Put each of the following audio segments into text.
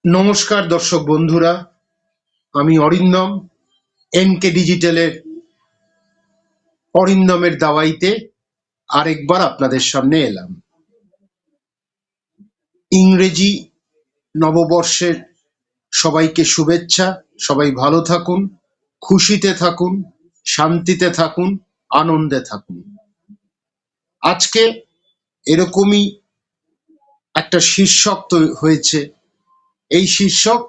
নমস্কার দর্শক বন্ধুরা, আমি অরিন্দম। এনকে ডিজিটালের অরিন্দমের দাওয়াইতে আরেকবার আপনাদের সামনে এলাম। ইংরেজি নববর্ষের সবাইকে শুভেচ্ছা। সবাই ভালো থাকুন, খুশিতে থাকুন, শান্তিতে থাকুন, আনন্দে থাকুন। আজকে এরকমই একটা শীর্ষক হয়েছে। এই শীর্ষক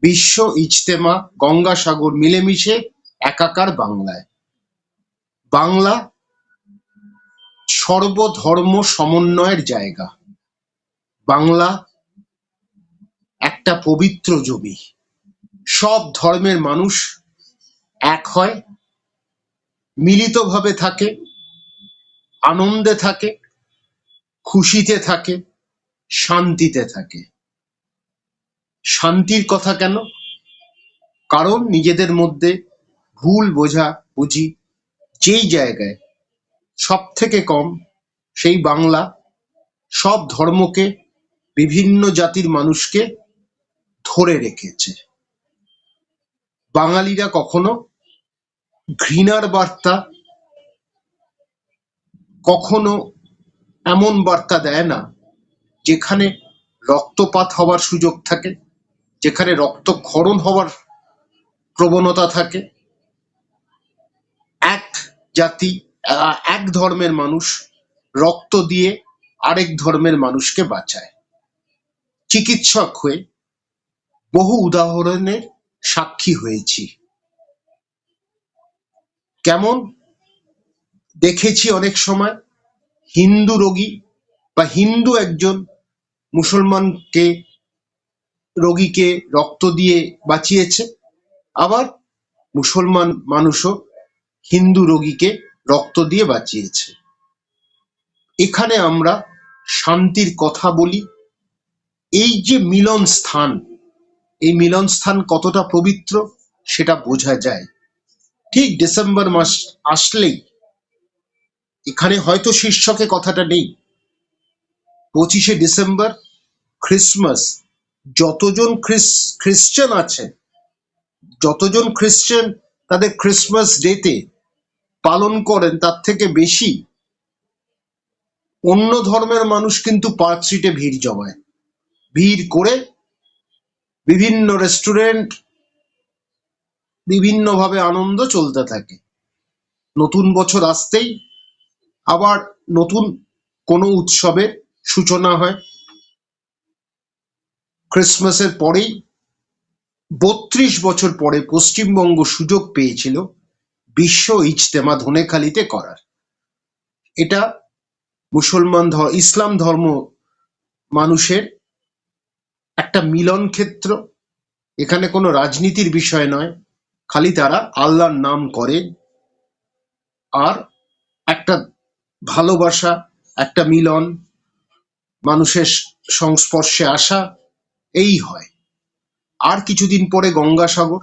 বিশ্ব ইজতেমা, গঙ্গাসাগর মিলেমিশে একাকার বাংলায়। বাংলা সর্বধর্ম সমন্বয়ের জায়গা। বাংলা একটা পবিত্র জমি। সব ধর্মের মানুষ এক হয়, মিলিতভাবে থাকে, আনন্দে থাকে, খুশিতে থাকে, শান্তিতে থাকে। শান্তির কথা কেন? কারণ নিজেদের মধ্যে ভুল বোঝাবুঝি যেই জায়গায় সব থেকে কম, সেই বাংলা সব ধর্মকে, বিভিন্ন জাতির মানুষকে ধরে রেখেছে। বাঙালিরা কখনো ঘৃণার বার্তা, কখনো এমন বার্তা দেয় না যেখানে রক্তপাত হওয়ার সুযোগ থাকে, যেখানে রক্তক্ষরণ হওয়ার প্রবণতা থাকে। এক জাতি, এক ধর্মের মানুষ রক্ত দিয়ে আরেক ধর্মের মানুষকে বাঁচায়। চিকিৎসক হয়ে বহু উদাহরণের সাক্ষী হয়েছি। কেমন দেখেছি অনেক সময় হিন্দু রোগী বা হিন্দু একজন মুসলমানকে, রোগীকে রক্ত দিয়ে বাঁচিয়েছে, আবার মুসলমান মানুষও হিন্দু রোগীকে রক্ত দিয়ে বাঁচিয়েছে। এখানে আমরা শান্তির কথা বলি। এই যে মিলন স্থান, এই মিলন স্থান কতটা পবিত্র সেটা বোঝা যায়। ঠিক ডিসেম্বর মাস আসলেই, এখানে হয়তো শীর্ষকে কথাটা নেই, 25শে ডিসেম্বর ক্রিসমাস। যতজন খ্রিস্টান আছে, যতজন খ্রিস্টান তাদের ক্রিসমাস ডেতে পালন করেন, তার থেকে বেশি অন্য ধর্মের মানুষ কিন্তু পার্ক স্ট্রিটে ভিড় জমায়। ভিড় করে বিভিন্ন রেস্টুরেন্ট, বিভিন্নভাবে আনন্দ চলতে থাকে। নতুন বছর আসতেই আবার নতুন কোনো উৎসবের সূচনা হয়। ক্রিসমাসের পরেই 32 বছর পরে পশ্চিমবঙ্গ সুযোগ পেয়েছিল বিশ্ব ইজতেমা ধনেখালিতে করার। এটা ইসলাম ধর্ম মানুষের একটা মিলন ক্ষেত্র। এখানে কোনো রাজনীতির বিষয় নয়, খালি তারা আল্লাহর নাম করে আর একটা ভালোবাসা, একটা মিলন, মানুষের সংস্পর্শে আসা, এই হয়। আর কিছুদিন পরে গঙ্গাসাগর,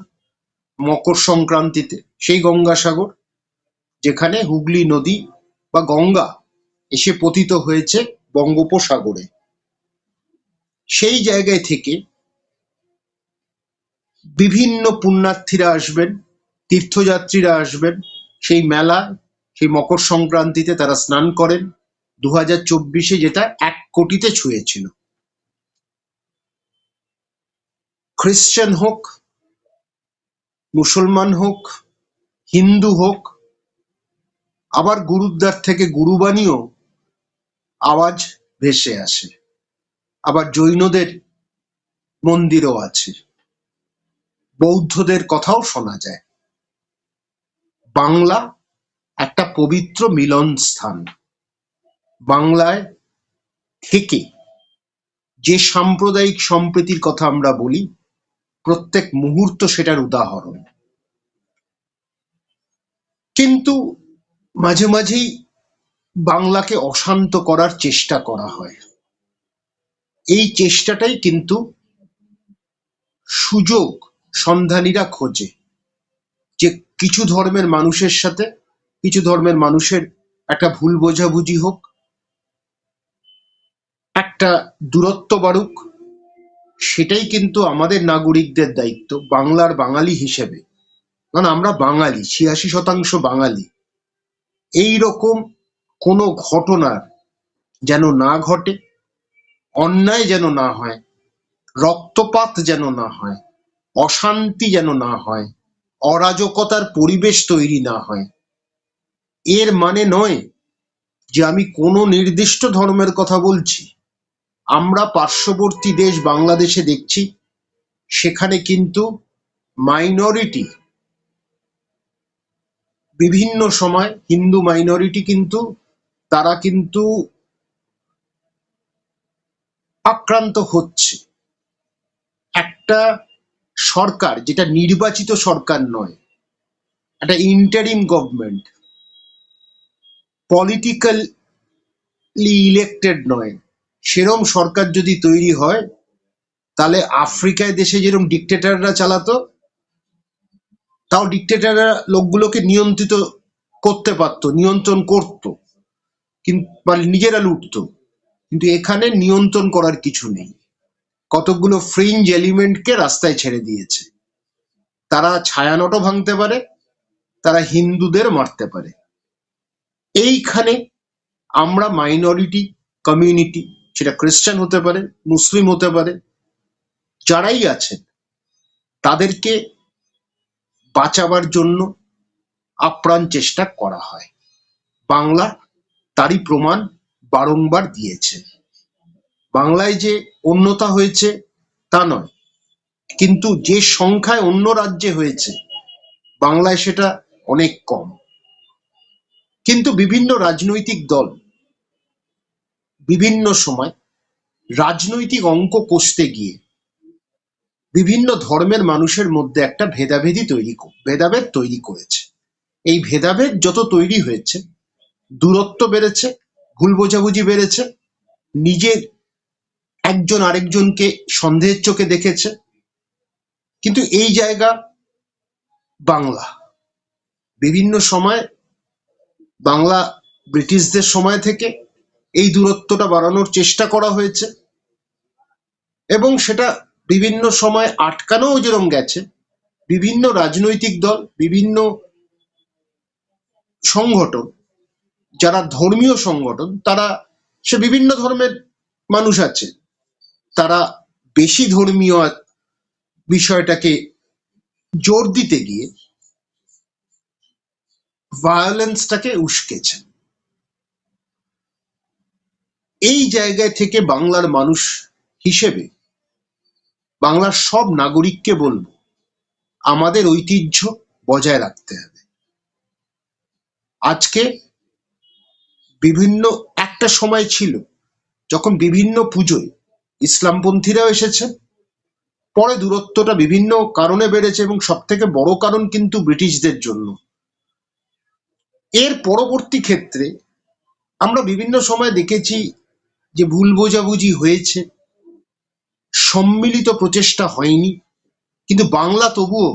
মকর সংক্রান্তিতে সেই গঙ্গাসাগর যেখানে হুগলি নদী বা গঙ্গা এসে পতিত হয়েছে বঙ্গোপসাগরে, সেই জায়গায় থেকে বিভিন্ন পুণ্যার্থীরা আসবেন, তীর্থযাত্রীরা আসবেন। সেই মেলা, সেই মকর সংক্রান্তিতে তারা স্নান করেন। 2024-এ যেটা 1 কোটিতে ছুঁয়েছিল। খ্রিস্টান হোক, মুসলমান হোক, হিন্দু হোক, আবার গুরুদ্বার থেকে গুরুবাণীও আওয়াজ ভেসে আসে। আবার জৈনদের মন্দিরও আছে, বৌদ্ধদের কথাও শোনা যায়। বাংলা একটা পবিত্র মিলন স্থান। বাংলায় থেকে যে সাম্প্রদায়িক সম্প্রীতির কথা আমরা বলি, প্রত্যেক মুহূর্ত সেটার উদাহরণ। কিন্তু মাঝে মাঝেই বাংলাকে অশান্ত করার চেষ্টা করা হয়। এই চেষ্টাটাই কিন্তু সুযোগ সন্ধানীরা খোঁজে, যে কিছু ধর্মের মানুষের সাথে কিছু ধর্মের মানুষের একটা ভুল বোঝাবুঝি হোক, একটা দূরত্ব বাড়ুক, সেটাই কিন্তু আমাদের নাগরিকদের দায়িত্ব বাংলার বাঙালি হিসেবে, কারণ আমরা বাঙালি, ৮৬% বাঙালি। এই রকম কোনো ঘটনার যেন না ঘটে, অন্যায় যেন না হয়, রক্তপাত যেন না হয়, অশান্তি যেন না হয়, অরাজকতার পরিবেশ তৈরি না হয়। এর মানে নয় যে আমি কোনো নির্দিষ্ট ধর্মের কথা বলছি। আমরা পার্শ্ববর্তী দেশ বাংলাদেশে দেখছি, সেখানে কিন্তু মাইনরিটি, বিভিন্ন সময় হিন্দু মাইনরিটি কিন্তু তারা কিন্তু আক্রান্ত হচ্ছে। একটা সরকার যেটা নির্বাচিত সরকার নয়, একটা ইন্টারিম গভর্নমেন্ট, পলিটিক্যালি ইলেক্টেড নয়, সেরম সরকার যদি তৈরি হয়, তাহলে আফ্রিকায় দেশে যেরকম ডিক্টেটররা চালাতো, তাও ডিক্টেটররা লোকগুলোকে নিয়ন্ত্রিত করতে পারতো, নিয়ন্ত্রণ করতো, কিন্তু মানে নিজেরা লুটতো। কিন্তু এখানে নিয়ন্ত্রণ করার কিছু নেই, কতগুলো ফ্রিঞ্জ এলিমেন্টকে রাস্তায় ছেড়ে দিয়েছে। তারা ছায়ানটও ভাঙতে পারে, তারা হিন্দুদের মারতে পারে। এইখানে আমরা মাইনরিটি কমিউনিটি, সেটা খ্রিস্টান হতে পারে, মুসলিম হতে পারে, যারাই আছেন তাদেরকে বাঁচাবার জন্য আপ্রাণ চেষ্টা করা হয়। বাংলা তারই প্রমাণ বারংবার দিয়েছে। বাংলায় যে অন্যতা হয়েছে তা নয়, কিন্তু যে সংখ্যায় অন্য রাজ্যে হয়েছে, বাংলায় সেটা অনেক কম। কিন্তু বিভিন্ন রাজনৈতিক দল বিভিন্ন সময় রাজনৈতিক অঙ্ক কষতে গিয়ে বিভিন্ন ধর্মের মানুষের মধ্যে একটা ভেদাভেদ তৈরি করেছে। এই ভেদাভেদ যত তৈরি হয়েছে, দূরত্ব বেড়েছে, ভুল বোঝাবুঝি বেড়েছে, নিজের একজন আরেকজনকে সন্দেহের চোখে দেখেছে। কিন্তু এই জায়গা বাংলা, বিভিন্ন সময় বাংলা ব্রিটিশদের সময় থেকে এই দূরত্বটা বাড়ানোর চেষ্টা করা হয়েছে, এবং সেটা বিভিন্ন সময় আটকানোও যেরকম গেছে। বিভিন্ন রাজনৈতিক দল, বিভিন্ন সংগঠন, যারা ধর্মীয় সংগঠন, তারা সে বিভিন্ন ধর্মের মানুষ আছে, তারা বেশি ধর্মীয় বিষয়টাকে জোর দিতে গিয়ে ভায়োলেন্সটাকে উস্কেছে। এই জায়গায় থেকে বাংলার মানুষ হিসেবে বাংলার সব নাগরিককে বলবো, আমাদের ঐতিহ্য বজায় রাখতে হবে। আজকে বিভিন্ন একটা সময় ছিল যখন বিভিন্ন পুজোয় ইসলামপন্থীরাও এসেছে, পরে দূরত্বটা বিভিন্ন কারণে বেড়েছে, এবং সব থেকে বড় কারণ কিন্তু ব্রিটিশদের জন্য। এর পরবর্তী ক্ষেত্রে আমরা বিভিন্ন সময় দেখেছি যে ভুল বোঝাবুঝি হয়েছে, সম্মিলিত প্রচেষ্টা হয়নি, কিন্তু বাংলা তবুও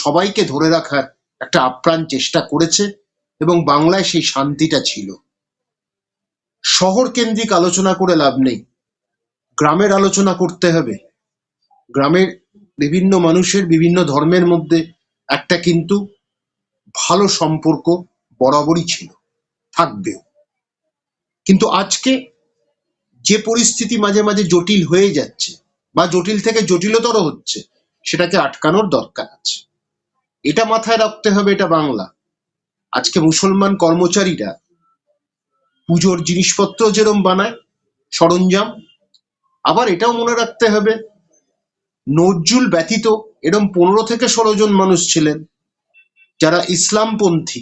সবাইকে ধরে রাখার একটা আপ্রাণ চেষ্টা করেছে, এবং বাংলায় সেই শান্তিটা ছিল। শহর কেন্দ্রিক আলোচনা করে লাভ নেই, গ্রামের আলোচনা করতে হবে। গ্রামের বিভিন্ন মানুষের বিভিন্ন ধর্মের মধ্যে একটা কিন্তু ভালো সম্পর্ক বরাবরই ছিল, থাকবেও। কিন্তু আজকে যে পরিস্থিতি মাঝে মাঝে জটিল হয়ে যাচ্ছে, বা জটিল থেকে জটিলতর হচ্ছে, সেটাকে আটকানোর দরকার আছে। এটা মাথায় রাখতে হবে, এটা বাংলা। আজকে মুসলমান কর্মচারীরা পুজোর জিনিসপত্র যেরম বানায়, সরঞ্জাম, আবার এটাও মনে রাখতে হবে নজরুল ব্যতীত এরম 15 থেকে 16 জন মানুষ ছিলেন যারা ইসলামপন্থী,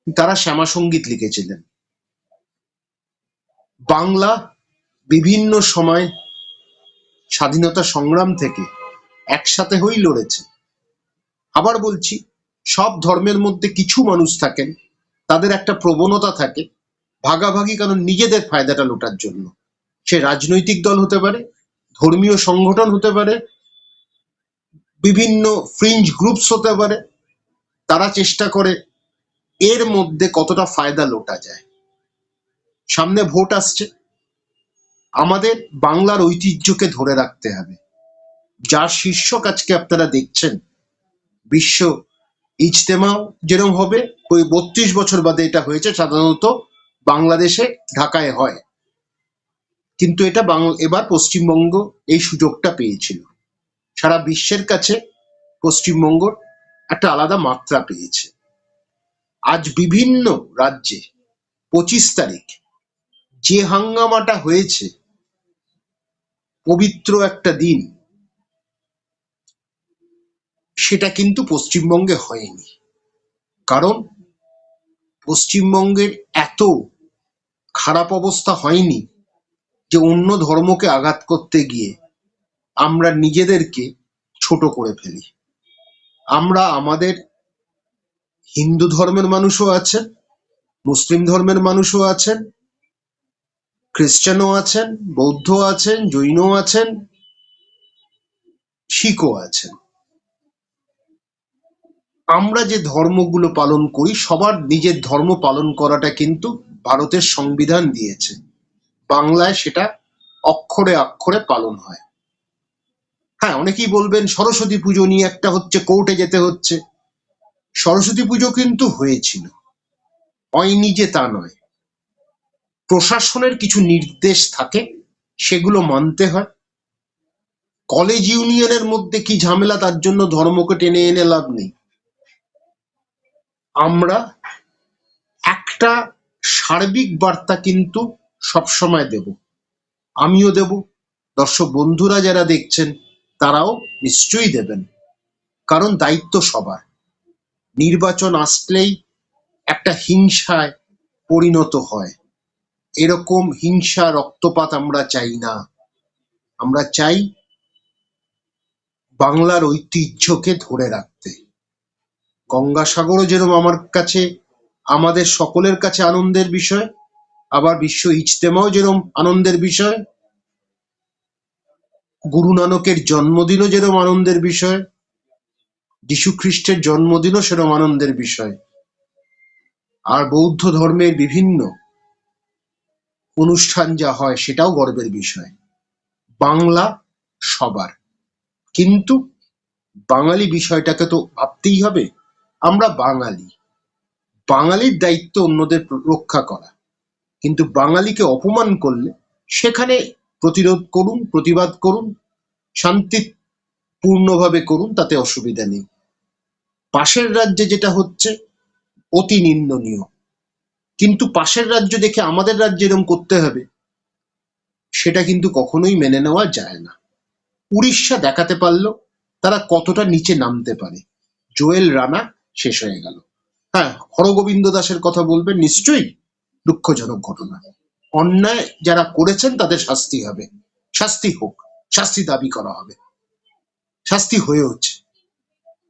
তারা শ্যামা সঙ্গীত লিখেছিলেন। বাংলা বিভিন্ন সময় স্বাধীনতা সংগ্রাম থেকে একসাথে হয়েই লড়েছে। আবার বলছি, সব ধর্মের মধ্যে কিছু মানুষ থাকেন, তাদের একটা প্রবণতা থাকে ভাগাভাগি, কারণ নিজেদের ফায়দাটা লোটার জন্য। সে রাজনৈতিক দল হতে পারে, ধর্মীয় সংগঠন হতে পারে, বিভিন্ন ফ্রিঞ্জ গ্রুপস হতে পারে, তারা চেষ্টা করে এর মধ্যে কতটা ফায়দা লোটা যায়। সামনে ভোট আসছে, আমাদের বাংলার ঐতিহ্যকে ধরে রাখতে হবে। যার শীর্ষক আজকে আপনারা দেখছেন, বিশ্ব ইজতেমাও যেরকম হবে, ওই 32 বছর বাদে এটা হয়েছে, সাধারণত বাংলাদেশে ঢাকায় হয়, কিন্তু এটা এবার পশ্চিমবঙ্গ এই সুযোগটা পেয়েছিল। সারা বিশ্বের কাছে পশ্চিমবঙ্গ একটা আলাদা মাত্রা পেয়েছে। আজ বিভিন্ন রাজ্যে 25 তারিখ যে হাঙ্গামাটা হয়েছে, পবিত্র একটা দিন, সেটা কিন্তু পশ্চিমবঙ্গে হয়নি। কারণ পশ্চিমবঙ্গের এত খারাপ অবস্থা হয়নি যে অন্য ধর্মকে আঘাত করতে গিয়ে আমরা নিজেদেরকে ছোট করে ফেলি। আমরা আমাদের হিন্দু ধর্মের মানুষও আছেন, মুসলিম ধর্মের মানুষও আছেন, খ্রিস্টানও আছেন, বৌদ্ধ আছেন, জৈন আছেন, শিখও আছেন। আমরা যে ধর্মগুলো পালন করি, সবার নিজের ধর্ম পালন করাটা কিন্তু ভারতের সংবিধান দিয়েছে। বাংলায় সেটা অক্ষরে অক্ষরে পালন হয়। হ্যাঁ, অনেকেই বলবেন সরস্বতী পুজো নিয়ে একটা হচ্ছে, কোর্টে যেতে হচ্ছে। সরস্বতী পুজো কিন্তু হয়েছিল, হয়নি যে তা নয়। প্রশাসনের কিছু নির্দেশ থাকে, সেগুলো মানতে হয়। কলেজ ইউনিয়নের মধ্যে কি ঝামেলা, তার জন্য ধর্মকে টেনে এনে লাভ নেই। আমরা একটা সার্বিক বার্তা কিন্তু সবসময় দেব, আমিও দেব, দর্শক বন্ধুরা যারা দেখছেন তারাও নিশ্চয়ই দেবেন। কারণ দায়িত্ব সবার। নির্বাচন আসলেই একটা হিংসায় পরিণত হয়। এরকম হিংসা, রক্তপাত আমরা চাই না। আমরা চাই বাংলার ঐতিহ্যকে ধরে রাখতে। গঙ্গাসাগরও যেরকম আমার কাছে, আমাদের সকলের কাছে আনন্দের বিষয়, আবার বিশ্ব ইজতেমাও যেরকম আনন্দের বিষয়, গুরু নানকের জন্মদিনও যেরকম আনন্দের বিষয়, যীশু খ্রিস্টের জন্মদিনও সেরকম আনন্দের বিষয়, আর বৌদ্ধ ধর্মের বিভিন্ন অনুষ্ঠান যা হয় সেটাও গর্বের বিষয়। বাংলা সবার, কিন্তু বাঙালি বিষয়টাকে তো ভাবতেই হবে। আমরা বাঙালি, বাঙালির দায়িত্ব অন্যদের রক্ষা করা, কিন্তু বাঙালিকে অপমান করলে সেখানে প্রতিরোধ করুন, প্রতিবাদ করুন, শান্তিপূর্ণভাবে করুন, তাতে অসুবিধা নেই। পাশের রাজ্যে যেটা হচ্ছে অতি নিন্দনীয়, কিন্তু পাশের রাজ্য দেখে আমাদের রাজ্যে এরকম করতে হবে, সেটা কিন্তু কখনোই মেনে নেওয়া যায় না। উড়িষ্যা দেখাতে পারলো তারা কতটা নিচে নামতে পারে। জোয়েল রানা শেষ হয়ে গেল। হ্যাঁ, হরগোবিন্দ দাসের কথা বলবেন, নিশ্চয়ই দুঃখজনক ঘটনা। অন্যায় যারা করেছেন তাদের শাস্তি হবে, শাস্তি হোক, শাস্তি দাবি করা হবে, শাস্তি হয়ে হচ্ছে।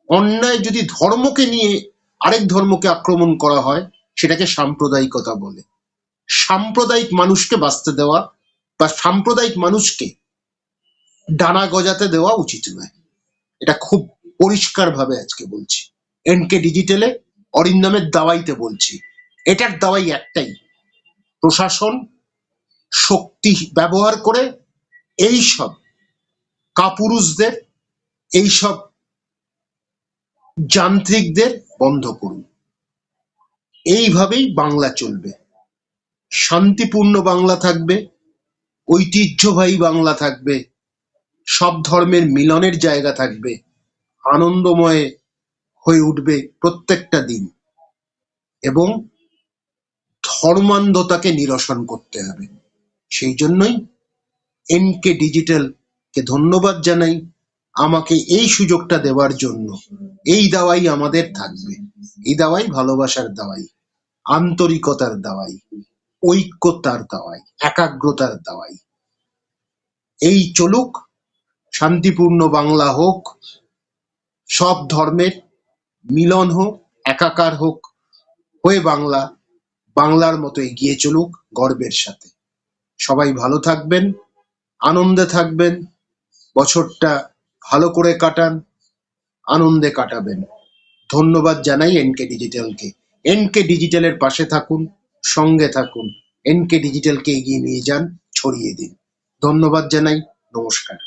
অন্যায় যদি ধর্মকে নিয়ে আরেক ধর্মকে আক্রমণ করা হয়, সেটাকে সাম্প্রদায়িকতা বলে। সাম্প্রদায়িক মানুষকে বাঁচতে দেওয়া বা সাম্প্রদায়িক মানুষকে ডানা গজাতে দেওয়া উচিত নয়। এটা খুব পরিষ্কার ভাবে আজকে বলছি। এনকে ডিজিটালে অরিন্দমের দাওয়াইতে বলছি, এটার দাওয়াই একটাই, প্রশাসন শক্তি ব্যবহার করে এইসব কাপুরুষদের, এইসব যান্ত্রিকদের বন্ধ করুন। এইভাবেই বাংলা চলবে, শান্তিপূর্ণ বাংলা থাকবে, ঐতিহ্যবাহী বাংলা থাকবে, সব ধর্মের মিলনের জায়গা থাকবে, আনন্দময় হয়ে উঠবে প্রত্যেকটা দিন, এবং ধর্মান্ধতাকে নিরসন করতে হবে। সেই জন্যই এনকে ডিজিটালকে ধন্যবাদ জানাই আমাকে এই সুযোগটা দেওয়ার জন্য। এই দাওয়াই আমাদের থাকবে, এই দাওয়াই ভালোবাসার দাওয়াই, আন্তরিকতার দাওয়াই, ঐক্যতার দাওয়াই, একাগ্রতার দাওয়াই। এই চলুক, শান্তিপূর্ণ বাংলা হোক, সব ধর্মের মিলন হোক, একাকার হোক, হয়ে বাংলা বাংলার মতো এগিয়ে চলুক গর্বের সাথে। সবাই ভালো থাকবেন, আনন্দে থাকবেন, বছরটা ভালো করে কাটান, আনন্দে কাটাবেন। ধন্যবাদ জানাই এনকে ডিজিটালকে। এনকে ডিজিটালের পাশে থাকুন, সঙ্গে থাকুন, এনকে ডিজিটালকে এগিয়ে নিয়ে যান, ছড়িয়ে দিন। ধন্যবাদ জানাই। নমস্কার।